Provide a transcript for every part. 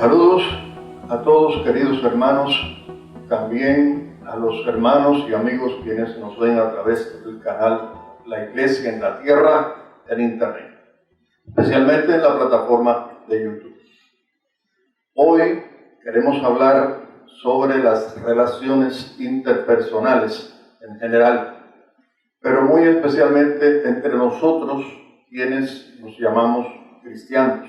Saludos a todos, queridos hermanos, también a los hermanos y amigos quienes nos ven a través del canal La Iglesia en la Tierra en Internet, especialmente en la plataforma de YouTube. Hoy queremos hablar sobre las relaciones interpersonales en general, pero muy especialmente entre nosotros quienes nos llamamos cristianos.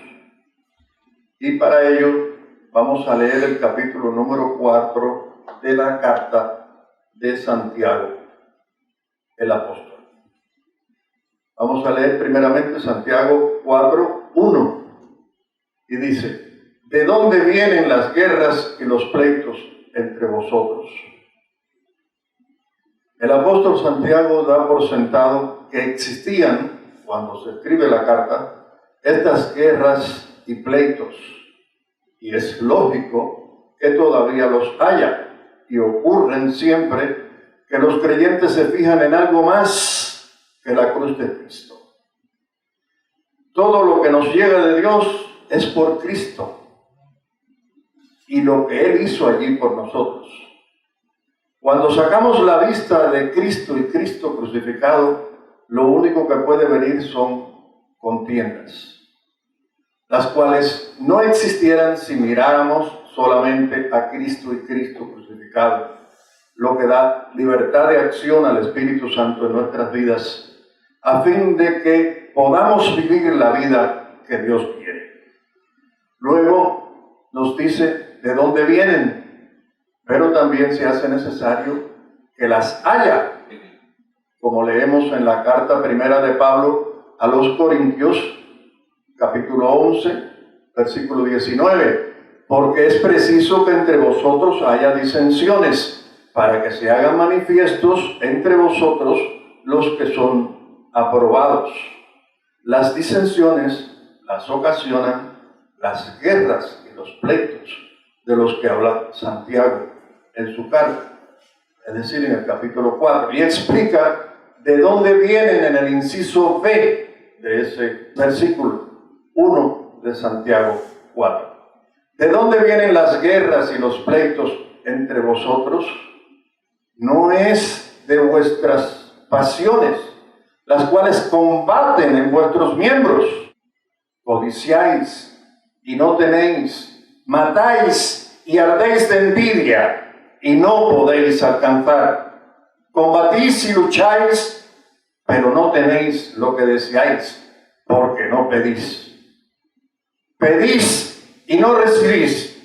Y para ello vamos a leer el capítulo número 4 de la carta de Santiago, el apóstol. Vamos a leer primeramente Santiago 4:1 y dice: ¿de dónde vienen las guerras y los pleitos entre vosotros? El apóstol Santiago da por sentado que existían, cuando se escribe la carta, estas guerras y pleitos, y es lógico que todavía los haya, y ocurren siempre que los creyentes se fijan en algo más que la cruz de Cristo. Todo lo que nos llega de Dios es por Cristo y lo que Él hizo allí por nosotros. Cuando sacamos la vista de Cristo y Cristo crucificado, lo único que puede venir son contiendas, las cuales no existieran si miráramos solamente a Cristo y Cristo crucificado, lo que da libertad de acción al Espíritu Santo en nuestras vidas, a fin de que podamos vivir la vida que Dios quiere. Luego nos dice de dónde vienen, pero también se hace necesario que las haya, como leemos en la carta primera de Pablo a los Corintios, capítulo 11, versículo 19, porque es preciso que entre vosotros haya disensiones, para que se hagan manifiestos entre vosotros los que son aprobados. Las disensiones las ocasionan las guerras y los pleitos de los que habla Santiago en su carta, es decir, en el capítulo 4, y explica de dónde vienen en el inciso B de ese versículo 1 de Santiago 4. ¿De dónde vienen las guerras y los pleitos entre vosotros? No es de vuestras pasiones, las cuales combaten en vuestros miembros. Codiciáis y no tenéis, matáis y ardéis de envidia y no podéis alcanzar. Combatís y lucháis, pero no tenéis lo que deseáis, porque no pedís. Pedís y no recibís,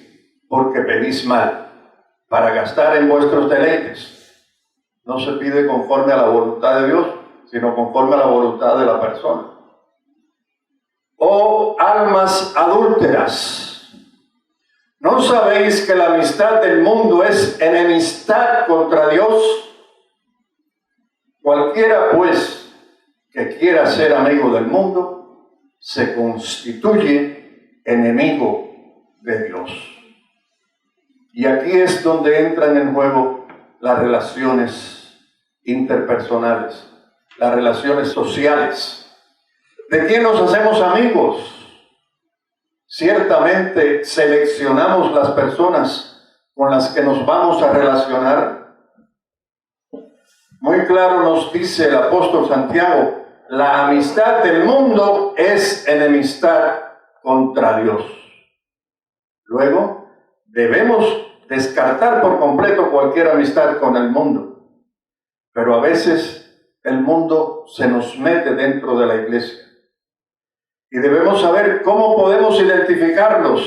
porque pedís mal, para gastar en vuestros deleites. No se pide conforme a la voluntad de Dios, sino conforme a la voluntad de la persona. Oh almas adúlteras, ¿no sabéis que la amistad del mundo es enemistad contra Dios? Cualquiera, pues, que quiera ser amigo del mundo, se constituye enemigo de Dios. Y aquí es donde entran en juego las relaciones interpersonales, las relaciones sociales. ¿De quién nos hacemos amigos? Ciertamente seleccionamos las personas con las que nos vamos a relacionar. Muy claro nos dice el apóstol Santiago: la amistad del mundo es enemistad contra Dios. Luego, debemos descartar por completo cualquier amistad con el mundo, pero a veces el mundo se nos mete dentro de la iglesia y debemos saber cómo podemos identificarlos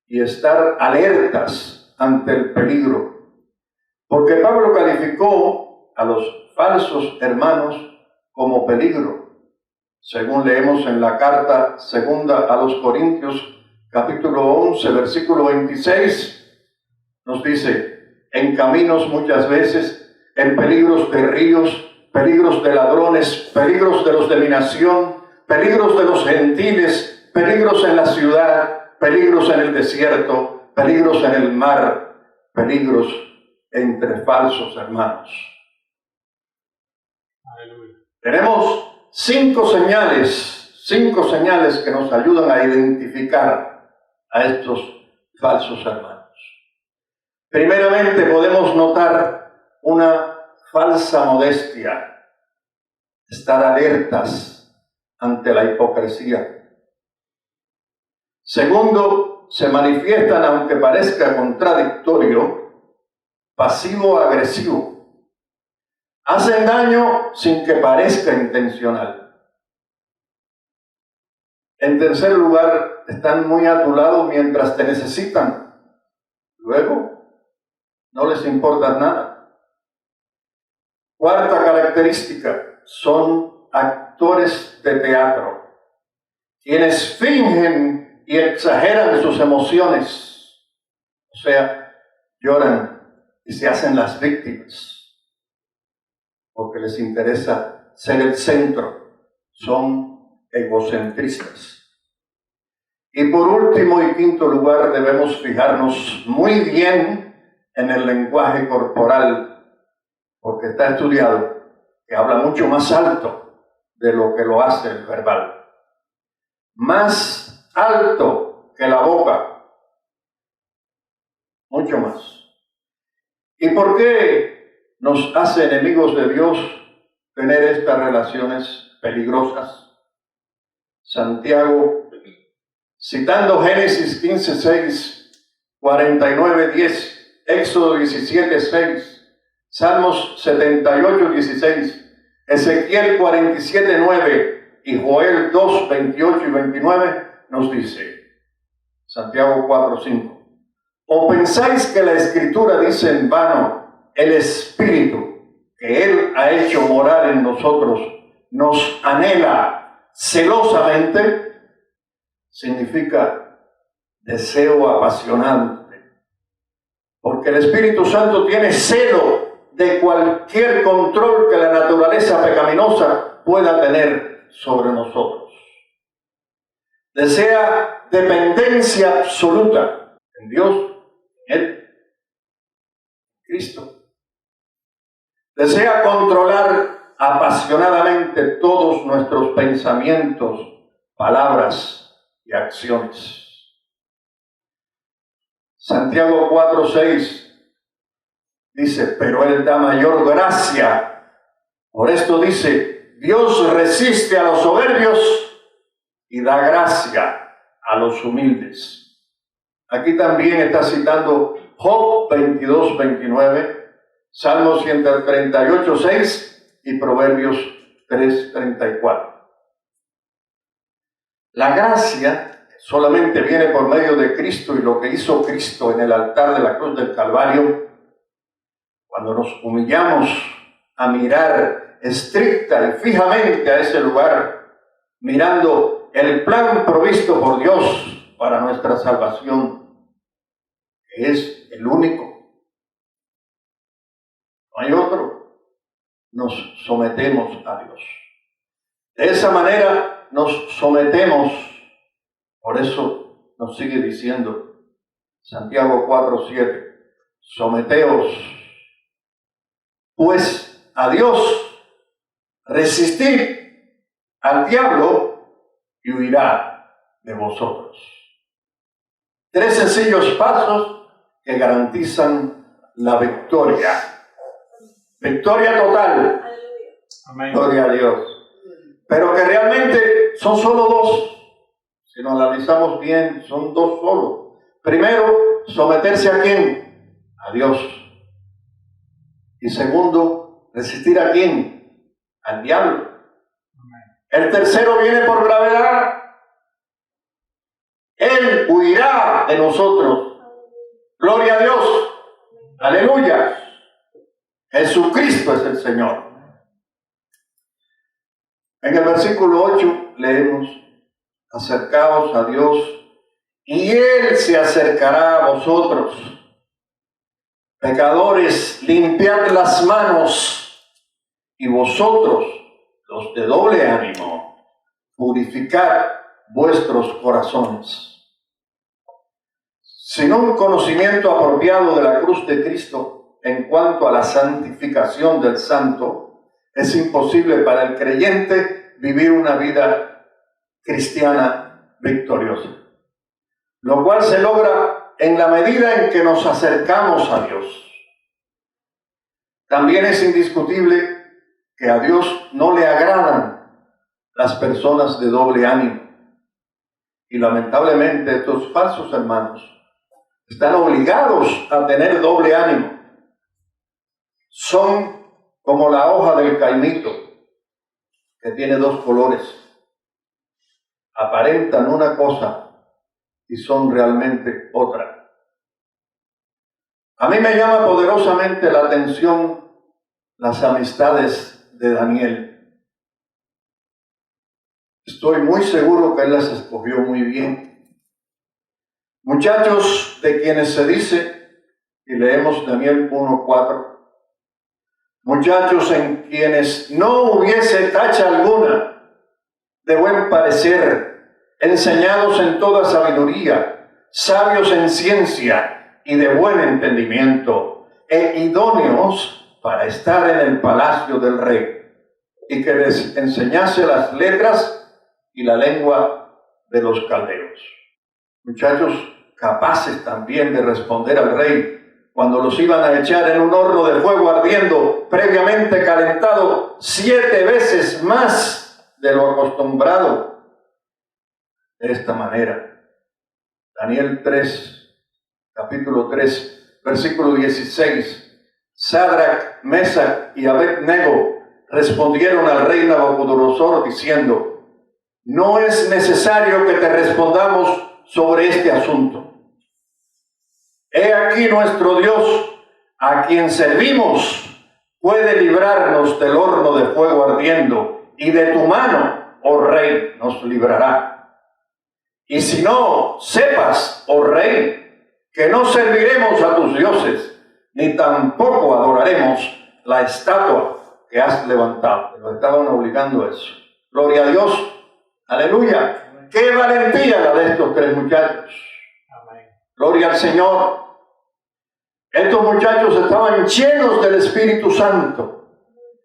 y estar alertas ante el peligro, porque Pablo calificó a los falsos hermanos como peligro. Según leemos en la carta segunda a los Corintios, capítulo 11, versículo 26, nos dice: en caminos muchas veces, en peligros de ríos, peligros de ladrones, peligros de los de mi nación, peligros de los gentiles, peligros en la ciudad, peligros en el desierto, peligros en el mar, peligros entre falsos hermanos. Aleluya. Tenemos cinco señales que nos ayudan a identificar a estos falsos hermanos. Primeramente podemos notar una falsa modestia, estar alertas ante la hipocresía. Segundo, se manifiestan, aunque parezca contradictorio, pasivo-agresivo. Hacen daño sin que parezca intencional. En tercer lugar, están muy a tu lado mientras te necesitan. Luego, no les importa nada. Cuarta característica, son actores de teatro, quienes fingen y exageran sus emociones. O sea, lloran y se hacen las víctimas, porque les interesa ser el centro. Son egocentristas. Y por último y quinto lugar, debemos fijarnos muy bien en el lenguaje corporal, porque está estudiado que habla mucho más alto de lo que lo hace el verbal. Más alto que la boca, mucho más. ¿Y por qué nos hace enemigos de Dios tener estas relaciones peligrosas? Santiago, citando Génesis 15:6, 49:10, Éxodo 17:6, Salmos 78:16, Ezequiel 47:9 y Joel 2:28 y 29, nos dice, Santiago 4:5, ¿o pensáis que la Escritura dice en vano, el Espíritu que Él ha hecho morar en nosotros nos anhela celosamente? Significa deseo apasionante, porque el Espíritu Santo tiene celo de cualquier control que la naturaleza pecaminosa pueda tener sobre nosotros. Desea dependencia absoluta en Dios, en Él, Cristo. Desea controlar apasionadamente todos nuestros pensamientos, palabras y acciones. Santiago 4:6 dice, pero Él da mayor gracia. Por esto dice, Dios resiste a los soberbios y da gracia a los humildes. Aquí también está citando Job 22:29, Salmos 138:6 y Proverbios 3:34. La gracia solamente viene por medio de Cristo y lo que hizo Cristo en el altar de la cruz del Calvario, cuando nos humillamos a mirar estricta y fijamente a ese lugar, mirando el plan provisto por Dios para nuestra salvación, que es el único. No hay otro. Nos sometemos a Dios. De esa manera nos sometemos. Por eso nos sigue diciendo Santiago 4:7, someteos pues a Dios, resistid al diablo y huirá de vosotros. 3 sencillos pasos que garantizan la victoria. Victoria total. Amén. Gloria a Dios. Pero que realmente son solo dos. Si nos analizamos bien, son dos solo. Primero, someterse ¿a quién? A Dios. Y segundo, resistir ¿a quién? Al diablo. El tercero viene por gravedad. Él huirá de nosotros. Gloria a Dios. Aleluya. Jesucristo es el Señor. En el versículo 8 leemos, acercaos a Dios y Él se acercará a vosotros. Pecadores, limpiad las manos, y vosotros, los de doble ánimo, purificad vuestros corazones. Sin un conocimiento apropiado de la cruz de Cristo en cuanto a la santificación del santo, es imposible para el creyente vivir una vida cristiana victoriosa. lo cual se logra en la medida en que nos acercamos a Dios. También es indiscutible que a Dios no le agradan las personas de doble ánimo. Y lamentablemente estos falsos hermanos están obligados a tener doble ánimo. Son como la hoja del caimito, que tiene dos colores. Aparentan una cosa y son realmente otra. A mí me llama poderosamente la atención las amistades de Daniel. Estoy muy seguro que él las escogió muy bien. Muchachos de quienes se dice, y leemos Daniel 1:4, muchachos en quienes no hubiese tacha alguna, de buen parecer, enseñados en toda sabiduría, sabios en ciencia y de buen entendimiento, e idóneos para estar en el palacio del rey, y que les enseñase las letras y la lengua de los caldeos. Muchachos capaces también de responder al rey cuando los iban a echar en un horno de fuego ardiendo, previamente calentado 7 veces más de lo acostumbrado. De esta manera, Daniel 3, capítulo 3, versículo 16, Sadrach, Mesach y Abed-nego respondieron al rey Nabucodonosor diciendo: no es necesario que te respondamos sobre este asunto. He aquí nuestro Dios, a quien servimos, puede librarnos del horno de fuego ardiendo, y de tu mano, oh rey, nos librará. Y si no, sepas, oh rey, que no serviremos a tus dioses, ni tampoco adoraremos la estatua que has levantado. Lo estaban obligando a eso. Gloria a Dios. Aleluya. ¡Qué valentía la de estos 3 muchachos! Amén. Gloria al Señor. Estos muchachos estaban llenos del Espíritu Santo.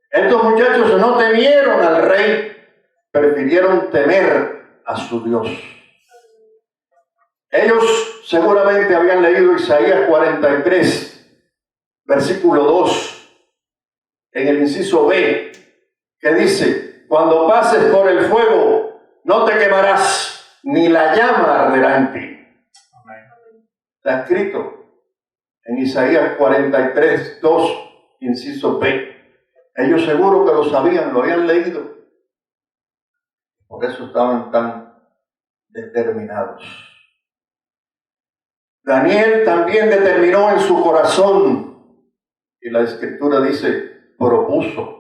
Estos muchachos no temieron al rey, prefirieron temer a su Dios. Ellos seguramente habían leído Isaías 43, versículo 2, en el inciso B, que dice: cuando pases por el fuego, no te quemarás, ni la llama arderá en ti. Está escrito en Isaías 43, 2, inciso B. Ellos seguro que lo sabían, lo habían leído. Por eso estaban tan determinados. Daniel también determinó en su corazón, y la Escritura dice, propuso.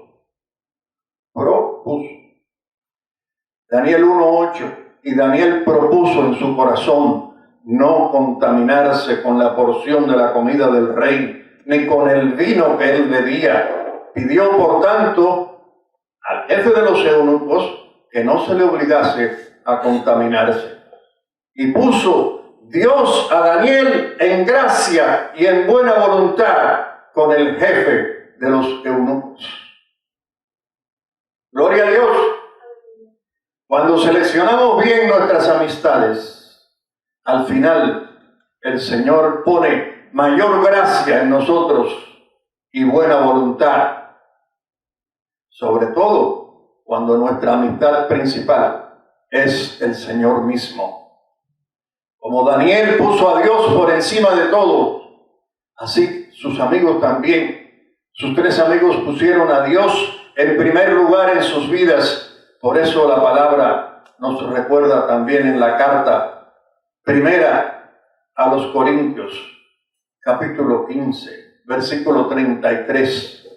Daniel 1:8, y Daniel propuso en su corazón no contaminarse con la porción de la comida del rey, ni con el vino que él bebía. Pidió, por tanto, al jefe de los eunucos que no se le obligase a contaminarse. Y puso Dios a Daniel en gracia y en buena voluntad con el jefe de los eunucos. Gloria a Dios. Cuando seleccionamos bien nuestras amistades, al final el Señor pone mayor gracia en nosotros y buena voluntad. Sobre todo cuando nuestra amistad principal es el Señor mismo. Como Daniel puso a Dios por encima de todo, así sus amigos también. Sus 3 amigos pusieron a Dios en primer lugar en sus vidas. Por eso la palabra nos recuerda también en la carta primera a los Corintios, capítulo 15, versículo 33.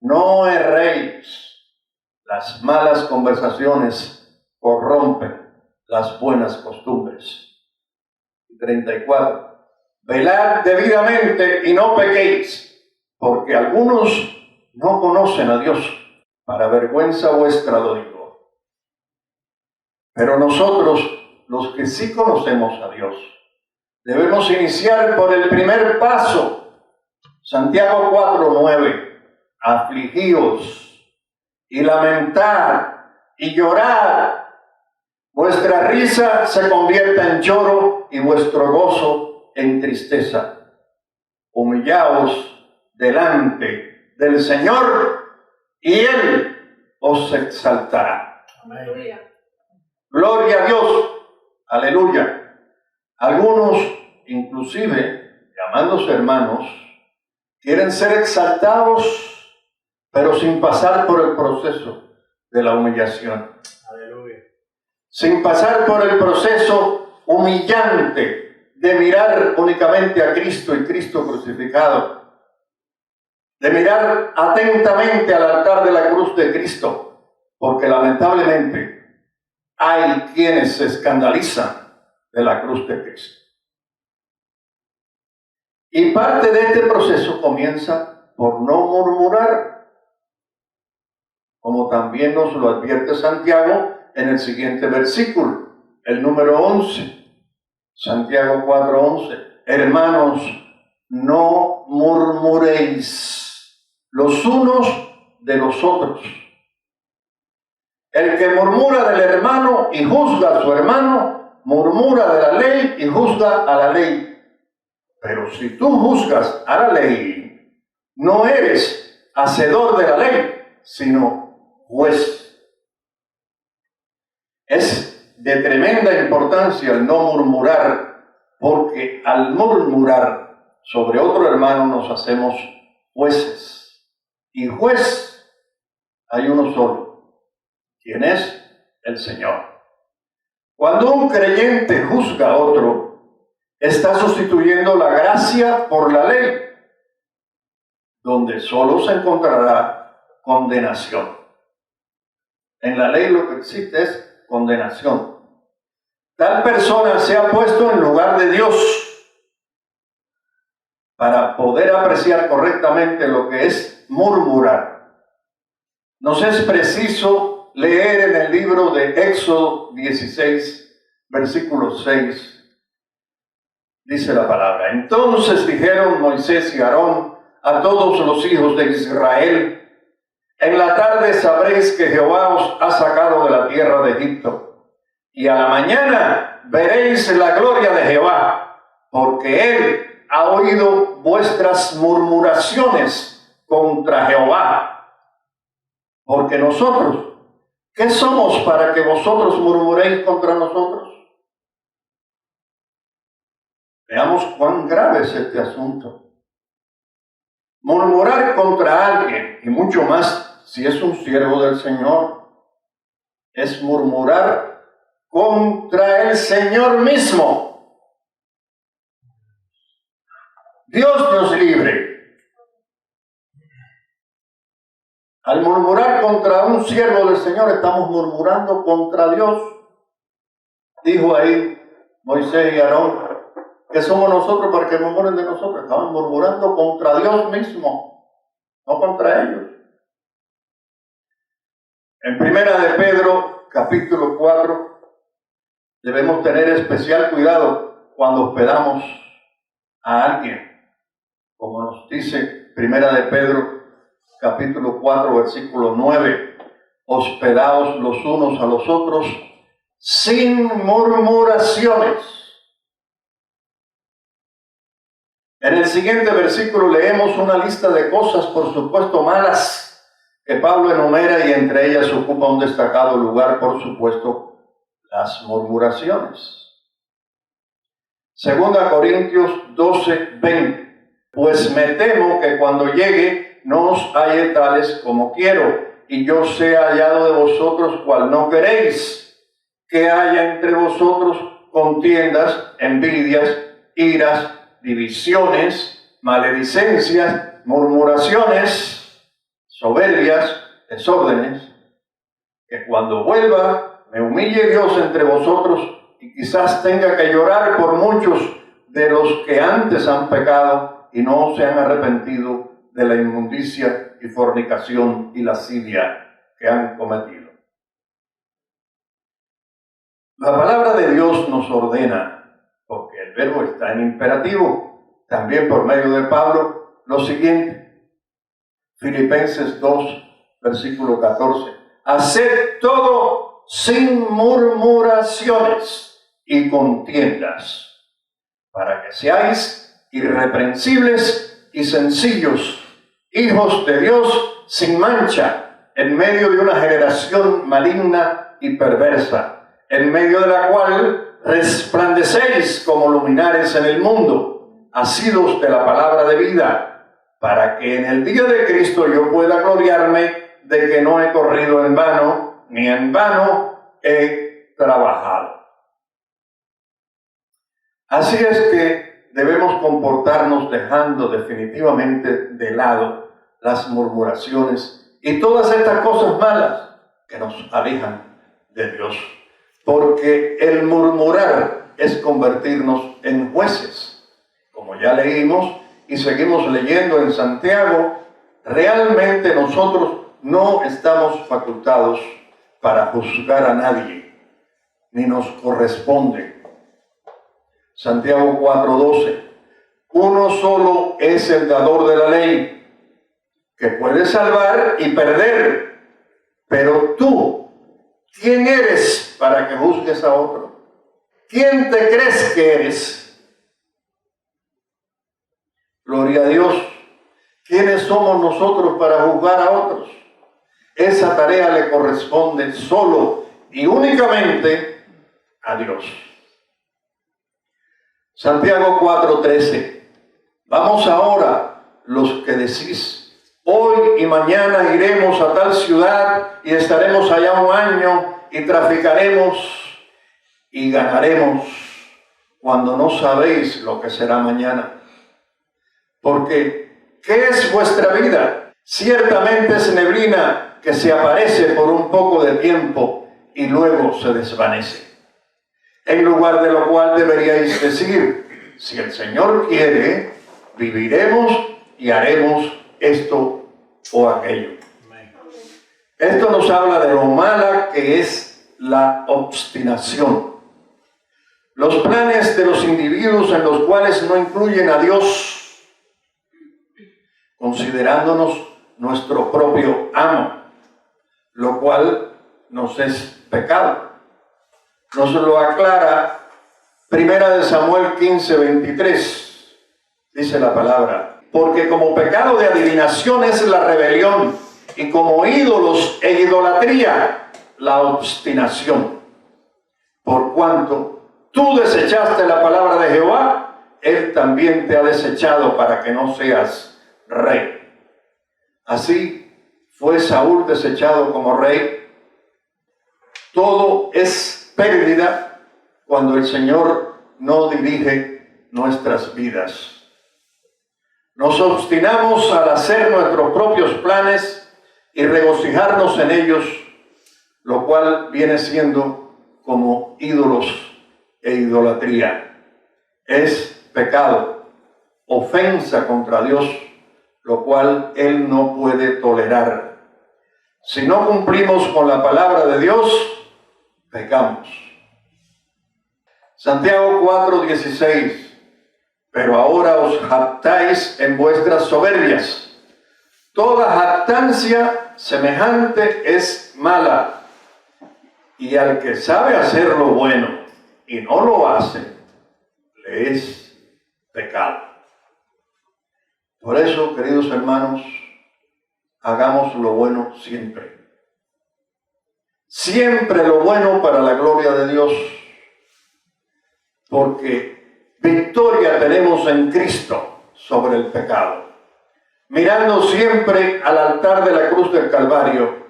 No erréis, las malas conversaciones corrompen las buenas costumbres. 34. Velad debidamente y no pequéis, porque algunos no conocen a Dios. Para vergüenza vuestra lo digo. Pero nosotros, los que sí conocemos a Dios, debemos iniciar por el primer paso. Santiago 4:9. Afligíos y lamentad y llorad. Vuestra risa se convierta en lloro y vuestro gozo en tristeza. Humillaos delante del Señor y Él os exaltará. Aleluya. Gloria a Dios. Aleluya. Algunos, inclusive, llamándose hermanos, quieren ser exaltados, pero sin pasar por el proceso de la humillación. Aleluya. Sin pasar por el proceso humillante de mirar únicamente a Cristo y Cristo crucificado, de mirar atentamente al altar de la cruz de Cristo, porque lamentablemente hay quienes se escandalizan de la cruz de Cristo. Y parte de este proceso comienza por no murmurar, como también nos lo advierte Santiago en el siguiente versículo, el número 11, Santiago 4:11. Hermanos, no murmuréis los unos de los otros. El que murmura del hermano y juzga a su hermano, murmura de la ley y juzga a la ley. Pero si tú juzgas a la ley, no eres hacedor de la ley, sino juez. Es de tremenda importancia el no murmurar, porque al murmurar sobre otro hermano nos hacemos jueces. Y juez hay uno solo. ¿Quién es? El Señor. Cuando un creyente juzga a otro, está sustituyendo la gracia por la ley, donde solo se encontrará condenación. En la ley lo que existe es condenación. Tal persona se ha puesto en lugar de Dios para poder apreciar correctamente lo que es murmurar. Nos es preciso leer en el libro de Éxodo 16, versículo 6. Dice la palabra: entonces dijeron Moisés y Aarón a todos los hijos de Israel: en la tarde sabréis que Jehová os ha sacado de la tierra de Egipto, y a la mañana veréis la gloria de Jehová, porque Él ha oído vuestras murmuraciones contra Jehová. Porque nosotros, ¿qué somos para que vosotros murmuréis contra nosotros? Veamos cuán grave es este asunto. Murmurar contra alguien, y mucho más si es un siervo del Señor, es murmurar contra el Señor mismo. Dios nos libre. Al murmurar contra un siervo del Señor, estamos murmurando contra Dios. Dijo ahí Moisés y Aarón: ¿qué somos nosotros para que murmuren de nosotros? Estaban murmurando contra Dios mismo, no contra ellos. En Primera de Pedro, capítulo 4, debemos tener especial cuidado cuando hospedamos a alguien. Como nos dice Primera de Pedro, capítulo 4, versículo 9, hospedaos los unos a los otros sin murmuraciones. En el siguiente versículo leemos una lista de cosas, por supuesto malas, que Pablo enumera, y entre ellas ocupa un destacado lugar, por supuesto, las murmuraciones. 2 Corintios 12, 20. Pues me temo que cuando llegue no os halle tales como quiero, y yo sea hallado de vosotros cual no queréis, que haya entre vosotros contiendas, envidias, iras, divisiones, maledicencias, murmuraciones, soberbias, desórdenes, que cuando vuelva me humille Dios entre vosotros, y quizás tenga que llorar por muchos de los que antes han pecado y no se han arrepentido de la inmundicia y fornicación y lascivia que han cometido. La palabra de Dios nos ordena, porque el verbo está en imperativo, también por medio de Pablo, lo siguiente. Filipenses 2, versículo 14. Haced todo sin murmuraciones y contiendas, para que seáis irreprensibles y sencillos, hijos de Dios sin mancha, en medio de una generación maligna y perversa, en medio de la cual resplandecéis como luminares en el mundo, asidos de la palabra de vida, para que en el día de Cristo yo pueda gloriarme de que no he corrido en vano, ni en vano he trabajado. Así es que debemos comportarnos dejando definitivamente de lado las murmuraciones y todas estas cosas malas que nos alejan de Dios. Porque el murmurar es convertirnos en jueces. Como ya leímos y seguimos leyendo en Santiago, realmente nosotros no estamos facultados para juzgar a nadie, ni nos corresponde. Santiago 4:12. Uno solo es el dador de la ley, que puede salvar y perder. Pero tú, ¿quién eres para que juzgues a otro? ¿Quién te crees que eres? Gloria a Dios. ¿Quiénes somos nosotros para juzgar a otros? Esa tarea le corresponde solo y únicamente a Dios. Santiago 4:13. Vamos ahora, los que decís, hoy y mañana iremos a tal ciudad y estaremos allá un año y traficaremos y ganaremos, cuando no sabéis lo que será mañana. Porque, ¿qué es vuestra vida? Ciertamente es neblina que se aparece por un poco de tiempo y luego se desvanece. En lugar de lo cual deberíais decir, si el Señor quiere, viviremos y haremos esto o aquello. Esto nos habla de lo mala que es la obstinación. Los planes de los individuos en los cuales no incluyen a Dios, considerándonos nuestro propio amo, lo cual nos es pecado. Nos lo aclara 1 Samuel 15:23, dice la palabra. Porque como pecado de adivinación es la rebelión, y como ídolos e idolatría la obstinación. Por cuanto tú desechaste la palabra de Jehová, Él también te ha desechado para que no seas rey. Así fue Saúl desechado como rey. Todo es pérdida cuando el Señor no dirige nuestras vidas. Nos obstinamos al hacer nuestros propios planes y regocijarnos en ellos, lo cual viene siendo como ídolos e idolatría. Es pecado, ofensa contra Dios, lo cual Él no puede tolerar. Si no cumplimos con la palabra de Dios, pecamos. Santiago 4:16. Pero ahora os jactáis en vuestras soberbias. Toda jactancia semejante es mala, y al que sabe hacer lo bueno y no lo hace, le es pecado. Por eso, queridos hermanos, hagamos lo bueno siempre. Siempre lo bueno para la gloria de Dios, porque victoria tenemos en Cristo sobre el pecado. Mirando siempre al altar de la cruz del Calvario,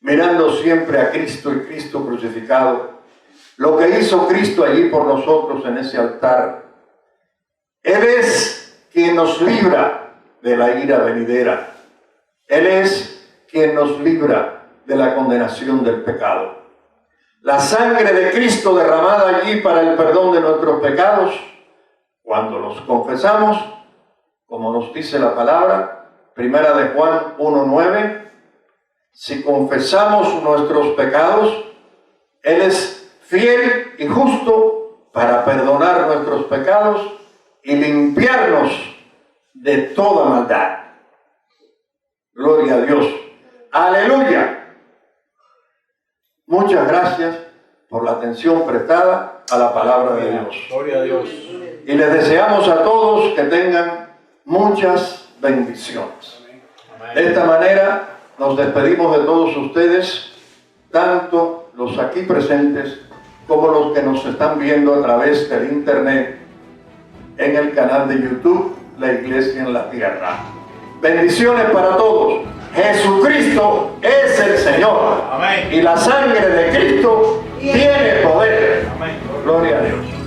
mirando siempre a Cristo y Cristo crucificado, lo que hizo Cristo allí por nosotros en ese altar. Él es quien nos libra de la ira venidera. Él es quien nos libra de la condenación del pecado. La sangre de Cristo derramada allí para el perdón de nuestros pecados, cuando los confesamos, como nos dice la palabra, 1 de Juan 1:9, si confesamos nuestros pecados, Él es fiel y justo para perdonar nuestros pecados y limpiarnos de toda maldad. Gloria a Dios. ¡Aleluya! Muchas gracias por la atención prestada. a la palabra de Dios. Gloria a Dios. Y les deseamos a todos que tengan muchas bendiciones. De esta manera nos despedimos de todos ustedes, tanto los aquí presentes como los que nos están viendo a través del internet en el canal de YouTube La Iglesia en la Tierra. Bendiciones para todos. Jesucristo es el Señor. Amén. Y la sangre de Cristo tiene poder. Amén. Gloria a Dios.